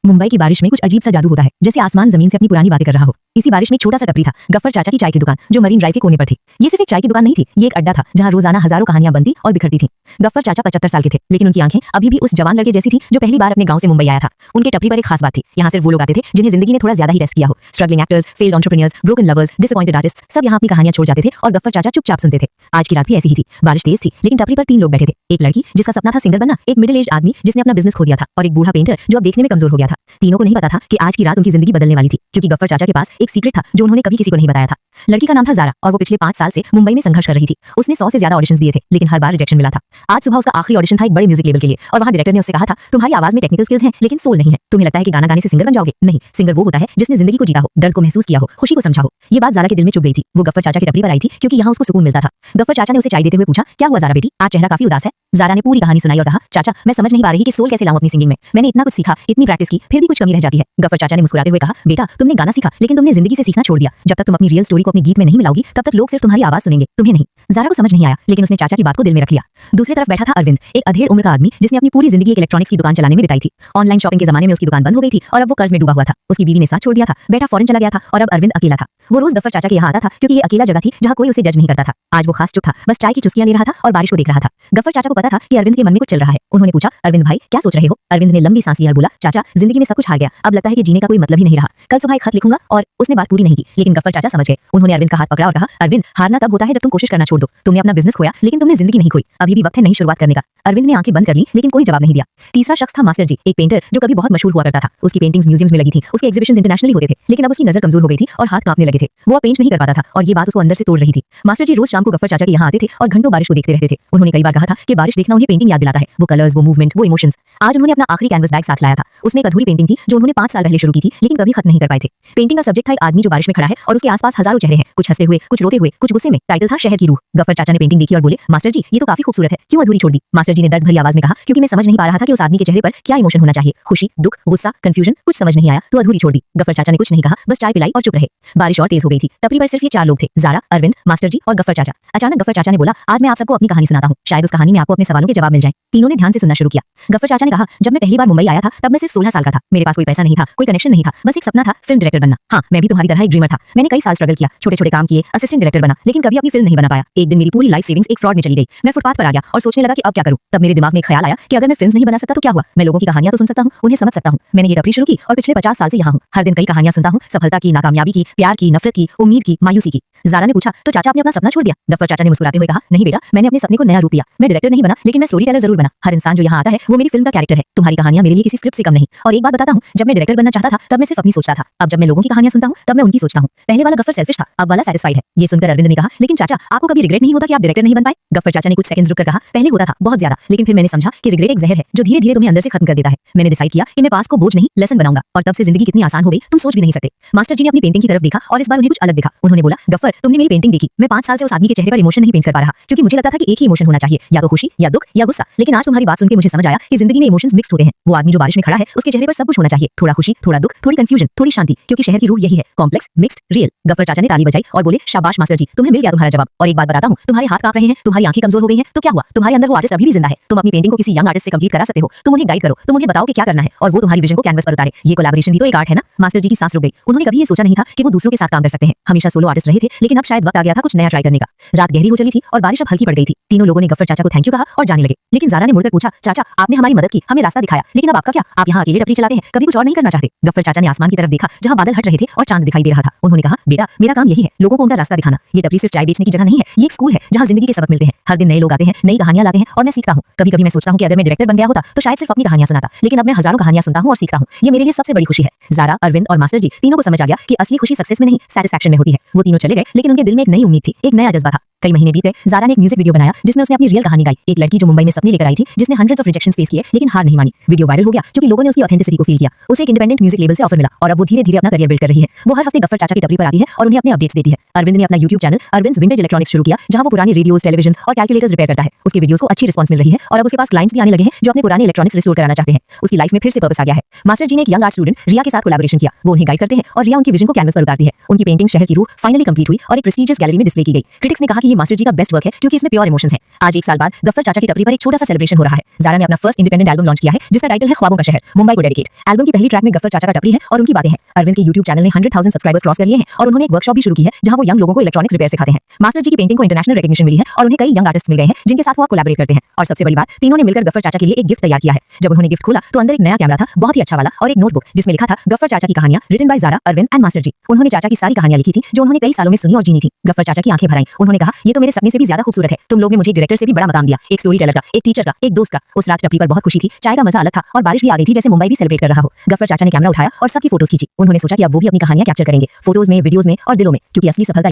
मुंबई की बारिश में कुछ अजीब सा जादू होता है, जैसे आसमान जमीन से अपनी पुरानी बातें कर रहा हो। इसी बारिश में एक छोटा सा टपरी था, गफ्फर चाचा की चाय की दुकान, जो मरीन ड्राइव के कोने पर थी। ये सिर्फ एक चाय की दुकान नहीं थी, ये एक अड्डा था जहाँ रोजाना हजारों कहानियां बनती और बिखरती थी। गफ्फर चाचा 75 साल के थे, लेकिन उनकी आंखें अभी भी उस जवान लड़के जैसी थी जो पहली बार अपने गांव से मुंबई आया था। उनके टपरी पर एक खास बात थी, यहाँ सिर्फ वो लोग आते थे जिन्हें जिंदगी ने थोड़ा ज्यादा ही टेस्ट किया हो। Struggling actors, failed entrepreneurs, broken lovers, disappointed artists, सब यहाँ अपनी कहानियां छोड़ जाते थे और गफ्फर चाचा चुपचाप सुनते थे। आज की रात भी ऐसी ही थी। बारिश तेज थी, लेकिन टपरी पर 3 लोग बैठे थे। एक लड़की जिसका सपना था सिंगर बनना, एक मिडिल एज आदमी जिसने अपना बिजनेस खो दिया था, और एक बूढ़ा पेंटर जो अब देखने में कमजोर हो गया था। तीनों को नहीं पता था कि आज की रात उनकी जिंदगी बदलने वाली थी, क्योंकि गफ्फर चाचा के पास एक सीक्रेट था जो उन्होंने कभी किसी को नहीं बताया था। लड़की का नाम था ज़ारा और वो पिछले 5 साल से मुंबई में संघर्ष कर रही थी। उसने 100 से ज्यादा ऑडिशंस दिए थे, लेकिन हर बार रिजेक्शन मिला था। आज सुबह उसका आखिरी ऑडिशन था एक बड़े म्यूजिक लेबल के लिए, और वहाँ डायरेक्टर ने उससे कहा था, तुम्हारी आवाज में टेक्निकल स्किल्स हैं, लेकिन सोल नहीं है। तुम्हें लगता है कि गाना गाने से सिंगर बन जाओगे? नहीं, सिंगर वो होता है जिसने जिंदगी को जीता हो, दर्द को महसूस किया हो, खुशी को समझा हो। ये बात ज़ारा के दिल में चुभ गई थी। वो गफ्फर चाचा की टपरी पर आई थी क्योंकि यहाँ उसको सुकून मिलता था। गफ्फर चाचा ने उसे चाय देते हुए पूछा, क्या हुआ ज़ारा बेटी, आज चेहरा काफी उदास है। ज़ारा ने पूरी कहानी सुनाई और कहा, चाचा मैं समझ नहीं पा रही कि सोल कैसे लाऊं अपनी सिंगिंग में। मैंने इतना कुछ सीखा, इतनी प्रैक्टिस की, फिर भी कुछ कमी रह जाती है। गफ्फर चाचा ने मुस्कुराते हुए कहा, बेटा तुमने गाना सीखा, लेकिन तुमने जिंदगी से सीखना छोड़ दिया। जब तक तुम अपनी रियल स्टोरी को अपने गीत में नहीं मिलाओगी, तब तक लोग सिर्फ तुम्हारी आवाज सुनेंगे, तुम्हें नहीं। ज़ारा को समझ नहीं आया, लेकिन उसने चाचा की बात को दिल में रख लिया। दूसरी तरफ बैठा था अरविंद, एक अधेड़ उम्र का आदमी जिसने अपनी पूरी जिंदगी एक इलेक्ट्रॉनिक्स की दुकान चलाने में बिताई थी। ऑनलाइन शॉपिंग के जमाने में उसकी दुकान बंद हो गई थी और अब वो कर्ज में डूबा हुआ था। उसकी बीवी ने साथ छोड़ दिया था, बेटा फॉरेन चला गया था और अब अरविंद अकेला था। वो रोज गफ्फर चाचा के यहाँ आता था क्योंकि ये अकेला जगह थी जहाँ कोई उसे जज नहीं करता था। आज वो खास चुप था, बस चाय की चुस्कियां ले रहा था और बारिश को देख रहा था। गफ्फर चाचा को पता था कि अरविंद के मन में कुछ चल रहा है। उन्होंने पूछा, अरविंद भाई क्या सोच रहे हो? अरविंद ने लंबी सांस ली और बोला, चाचा जिंदगी में सब कुछ हार गया, अब लगता है कि जीने का कोई मतलब ही नहीं रहा। कल सुबह एक खत लिखूंगा। और उसने बात पूरी नहीं की, लेकिन गफ्फर चाचा समझ गए। उन्होंने अरविंद का हाथ पकड़ा और कहा, अरविंद हारना तब होता है जब तुम कोशिश करना छोड़ दो। तुमने अपना बिजनेस खोया, लेकिन तुमने जिंदगी नहीं खोई। अभी भी वक्त है नई शुरुआत करने का। अरविंद ने आंखें बंद कर ली, लेकिन कोई जवाब नहीं दिया। तीसरा शख्स था मास्टर जी, एक पेंटर जो कभी बहुत मशहूर हुआ करता था। उसकी पेंटिंग्स म्यूजियम्स में लगी थी, उसके एग्जीबिशंस इंटरनेशनली होते थे, लेकिन अब उसकी नजर कमजोर हो गई थी और हाथ कांपने लगे थे। वो अब पेंट नहीं कर पाता था और ये बात उसको अंदर से तोड़ रही थी। मास्टर जी रोज शाम को गफ्फर चाचा के यहाँ आते थे और घंटों बारिश को देखते रहते थे। उन्होंने कई बार कहा था कि बारिश देखना उन्हें पेंटिंग याद दिलाता है, वो कलर्स, वो मूवमेंट, वो इमोशंस। आज उन्होंने अपना आखिरी कैनवस बैग साथ लाया था। उसमें एक अधूरी पेंटिंग थी जो उन्होंने 5 साल पहले शुरू की थी, लेकिन कभी खत्म नहीं कर पाए थे। पेंटिंग का सब्जेक्ट था एक आदमी जो बारिश में खड़ा है और उसके आसपास हजारों चेहरे हैं, कुछ हंसते हुए, कुछ रोते हुए, कुछ गुस्से में। टाइटल था शहर की रूह। गफ्फर चाचा ने पेंटिंग देखी और बोले, मास्टर जी ये तो काफी खूबसूरत है, क्यों अधूरी छोड़ दी? मास्टर जी ने दर्द भरी आवाज में कहा, क्योंकि मैं समझ नहीं पा रहा था कि उस आदमी के चेहरे पर क्या इमोशन होना चाहिए, खुशी, दुख, गुस्सा, कंफ्यूजन, कुछ समझ नहीं आया तो अधूरी छोड़ दी। गफ्फर चाचा ने कुछ नहीं कहा, बस चाय पिलाई और चुप रहे। बारिश और तेज हो गई थी। टपरी पर सिर्फ ये 4 लोग थे, ज़ारा, अरविंद, मास्टर जी और गफ्फर चाचा। अचानक गफ्फर चाचा ने बोला, आज मैं आप सबको अपनी कहानी सुनाता हूँ, शायद उस कहानी में आपको अपने सवालों के जवाब मिल जाए। तीनों ने ध्यान से सुनना शुरू किया। गफ्फर चाचा ने कहा, जब मैं पहली बार मुंबई आया था तब मैं सिर्फ 16 साल का था। मेरे पास कोई पैसा नहीं था, कोई कनेक्शन नहीं था, बस एक सपना था, फिल्म डायरेक्टर बनना। हाँ, मैं भी तुम्हारी तरह एक ड्रीमर था। मैंने कई साल स्ट्रगल किया, छोटे छोटे काम किए, असिस्टेंट डायरेक्टर बना, लेकिन कभी अपनी फिल्म नहीं बना पाया। एक दिन मेरी पूरी लाइफ सेविंग्स एक फ्रॉड में चली गई। मैं फुटपाथ पर आ गया और सोचने लगा कि अब क्या करूं। तब मेरे दिमाग में एक ख्याल आया कि अगर मैं फिल्म नहीं बना सकता तो क्या हुआ, मैं लोगों की कहानियां तो सुन सकता हूं, उन्हें समझ सकता हूं। मैंने ये टपरी शुरू की और पिछले 50 साल से यहाँ हूँ। हर दिन कई कहानियां सुनता हूँ, सफलता की, नाकामयाबी की, प्यार की, नफरत की, उम्मीद की, मायूसी की। ज़ारा ने पूछा, तो चाचा आपने अपना सपना छोड़ दिया? गफ्फर चाचा ने मुस्कुराते हुए कहा, नहीं बेटा, मैंने अपने सपने को नया रूप दिया। मैं डायरेक्टर नहीं बना, लेकिन मैं स्टोरी टेलर जरूर बना। हर इंसान जो यहाँ आता है वो मेरी फिल्म का कैरेक्टर है। तुम्हारी कहानियां मेरे लिए किसी स्क्रिप्ट से कम नहीं। और एक बात बताता हूँ, जब मैं डायरेक्टर बनना चाहता था तब मैं सिर्फ अपनी सोचता था। अब जब मैं लोगों की कहानियां सुनता हूँ तब मैं उनकी सोचता हूँ। पहले वाला गफ्फर सेल्फिश था, अब वाला सैटिस्फाइड है। ये सुनकर अरविंद ने कहा, लेकिन चाचा आपको कभी रिग्रेट नहीं होता कि आप डायरेक्टर नहीं बन पाए? गफ्फर चाचा ने कुछ सेकंड्स रुककर कहा, पहले होता था, बहुत ज्यादा, लेकिन फिर मैंने समझा कि रिग्रेट एक जहर है जो धीरे धीरे तुम्हें अंदर से खत्म कर देता है। मैंने डिसाइड किया कि मैं पास को बोझ नहीं, लेसन बनाऊंगा, और तब से जिंदगी कितनी आसान हो गई तुम सोच भी नहीं सकते। मास्टर जी ने अपनी पेंटिंग की तरफ देखा और इस बार उन्हें कुछ अलग दिखा। उन्होंने बोला, गफ्फर तुमने मेरी पेंटिंग देखी, मैं 5 साल से उस आदमी के चेहरे पर इमोशन नहीं पेंट कर पा रहा, क्योंकि मुझे लगता था कि एक ही इमोशन होना चाहिए, या तो खुशी, या दुख, या गुस्सा। लेकिन आज तुम्हारी बात सुनकर मुझे समझ आया कि जिंदगी में इमोशंस मिक्स्ड होते हैं। वो आदमी जो बारिश में खड़ा है उसके चेहरे पर सब कुछ होना चाहिए, थोड़ा खुशी, थोड़ा दुख, थोड़ी कंफ्यूजन, थोड़ी शांति, क्योंकि शहर की रूह यही है, कॉम्प्लेक्स, मिक्स्ड, रियल। गफ्फर चाचा ने ताली बजाई और बोले, शाबाश मास्टर जी, तुम्हें मिल गया तुम्हारा जवाब। और एक बात बताता हूँ, तुम्हारे हाथ कांप रहे हैं, तुम्हारी आंखें कमजोर हो गई हैं, तो क्या हुआ? तुम्हारे अंदर वो आर्टिस्ट अभी भी जिंदा है। तुम अपनी पेंटिंग को किसी यंग आर्टिस्ट से कंप्लीट करा सकते हो। तुम उन्हें गाइड करो, तुम उन्हें बताओ कि क्या करना है, और वो तुम्हारी विजन को कैनवस पर उतारे। ये कोलैबोरेशन भी तो एक आर्ट है ना। मास्टर जी की सांस रुक गई। उन्होंने कभी ये सोचा नहीं था कि वो दूसरों के साथ काम कर सकते हैं। हमेशा सोलो आर्टिस्ट रहे थे, लेकिन अब शायद वक्त आ गया था कुछ नया ट्राई करने का। रात गहरी हो चली थी और बारिश अब हल्की पड़ गई थी। तीनों लोगों ने गफ्फर चाचा को थैंक यू कहा और जाने लगे। लेकिन ज़ारा ने मुड़कर पूछा, चाचा आपने हमारी मदद की, हमें रास्ता दिखाया, लेकिन अब आपका क्या? आप यहाँ अकेले टपरी चलाते हैं, कभी कुछ और नहीं करना चाहते? गफ्फर चाचा ने आसमान की तरफ देखा जहाँ बादल हट रहे थे और चांद दिखाई दे रहा था। उन्होंने कहा, बेटा मेरा काम यही है, लोगों को उनका रास्ता दिखाना। ये टपरी सिर्फ चाय बेचने की जगह नहीं है, ये एक स्कूल है जहाँ जिंदगी के सबक मिलते हैं। हर दिन नए लोग आते हैं, नई कहानियां लाते हैं और मैं सीखता हूँ। कभी कभी मैं सोचता हूँ कि अगर मैं डायरेक्टर बन गया होता तो शायद सिर्फ अपनी कहानियां सुनाता, लेकिन अब मैं हजारों कहानियां सुनता हूँ और सीखता हूँ। ये मेरे लिए सबसे बड़ी खुशी है। ज़ारा, अरविंद और मास्टर जी तीनों को समझ आ गया कि असली खुशी सक्सेस में नहीं, सैटिस्फैक्शन में होती है। वो तीनों चले गए, लेकिन उनके दिल में एक नई उम्मीद थी, एक नया जज्बा था। कई महीने बीत गए। ज़ारा ने एक म्यूजिक वीडियो बनाया जिसमें उसने अपनी रियल कहानी गाई। एक लड़की जो मुंबई में सपने लेकर आई थी, जिसने हंड्रेड्स ऑफ रिजेक्शंस फेस किए, लेकिन हार नहीं मानी। वीडियो वायरल हो गया क्योंकि लोगों ने उसकी ऑथेंटिसिटी को फील किया। उसे एक इंडिपेंडेंट म्यूजिक लेबल से ऑफर मिला और अब वो धीरे धीरे अपना करियर बिल्ड कर रही है। वो हर हफ्ते गफ्फर चाचा की टपरी पर आती है और उन्हें अपने अपडेट्स देती है। अरविंद ने अपना यूट्यूब चैनल अरविंद्स विंटेज इलेक्ट्रॉनिक्स शुरू किया, जहां वो पुराने रेडियोस, टेलीविजन और कैलकुलेटर्स रिपेयर करता है। उसके वीडियोस को अच्छी रिस्पांस मिल रही है और अब उसके पास क्लाइंट्स भी आने लगे हैं जो अपने पुराने इलेक्ट्रॉनिक्स रिस्टोर कराना चाहते हैं। उसकी लाइफ में फिर से पर्पस आ गया है। मास्टर जी ने एक यंग आर्ट स्टूडेंट रिया के साथ कोलैबोरेशन किया। वो उन्हें गाइड करते हैं और रिया उनकी विजन को कैनवस पर उतारती है। उनकी पेंटिंग शहर की रूह फाइनली कंप्लीट हुई और एक प्रेस्टीजियस गैलरी में डिस्प्ले की गई। क्रिटिक्स ने कहा कि ये मास्टर जी का बेस्ट वर्क है क्योंकि इसमें प्योर इमोशंस हैं। आज 1 साल बाद गफ्फर चाचा की टपरी पर एक छोटा सा सेलिब्रेशन हो रहा है। ज़ारा ने अपना फर्स्ट इंडिपेंडेंट एल्बम लॉन्च किया है जिसका टाइटल है ख्वाबों का शहर, मुंबई को डेडिकेट। एल्बम की पहली ट्रैक में गफ्फर चाचा का टपरी है और उनकी बातें हैं। अरविंद के YouTube चैनल ने 100,000 सब्सक्राइबर्स क्रॉस कर लिए हैं और उन्होंने एक वर्कशॉप भी शुरू की है जहां वो यंग लोगों को इलेक्ट्रॉनिक्स रिपेयर सिखाते हैं। मास्टर जी की पेंटिंग को इंटरनेशनल रिकॉग्निशन मिली है और उन्हें कई यंग आर्टिस्ट मिल गए हैं जिनके साथ वो कोलैबोरेट करते हैं। और सबसे बड़ी बात, तीनों ने मिलकर गफ्फर चाचा के लिए एक गिफ्ट तैयार किया है। जब उन्होंने गिफ्ट खोला तो अंदर एक नया कैमरा था, बहुत ही अच्छा वाला, और एक नोटबुक जिसमें लिखा था गफ्फर चाचा की कहानियां written by Zara, Arvind and master ji. उन्होंने चाचा की सारी कहानियां लिखी थी जो उन्होंने कई सालों में सुनी और जीनी थी। गफ्फर चाचा की आंखें भर आईं। उन्होंने कहा, ये तो मेरे सपने से भी ज्यादा खूबसूरत है। तुम लोग ने मुझे डायरेक्टर से भी बड़ा मकाम दिया, एक स्टोरी टेलर का, एक टीचर का, एक दोस्त का। उस रात टपरी पर बहुत खुशी थी, चाय का मजा अलग था और बारिश भी आ गई थी जैसे मुंबई भी सेलिब्रेट कर रहा हो। गफ्फर चाचा ने कैमरा उठाया और सबकी फोटोज खींची। उन्होंने सोचा कि अब वो भी अपनी कहानियां कैप्चर करेंगे, फोटोज में, वीडियोज में और दिलों में, क्योंकि असली सफलता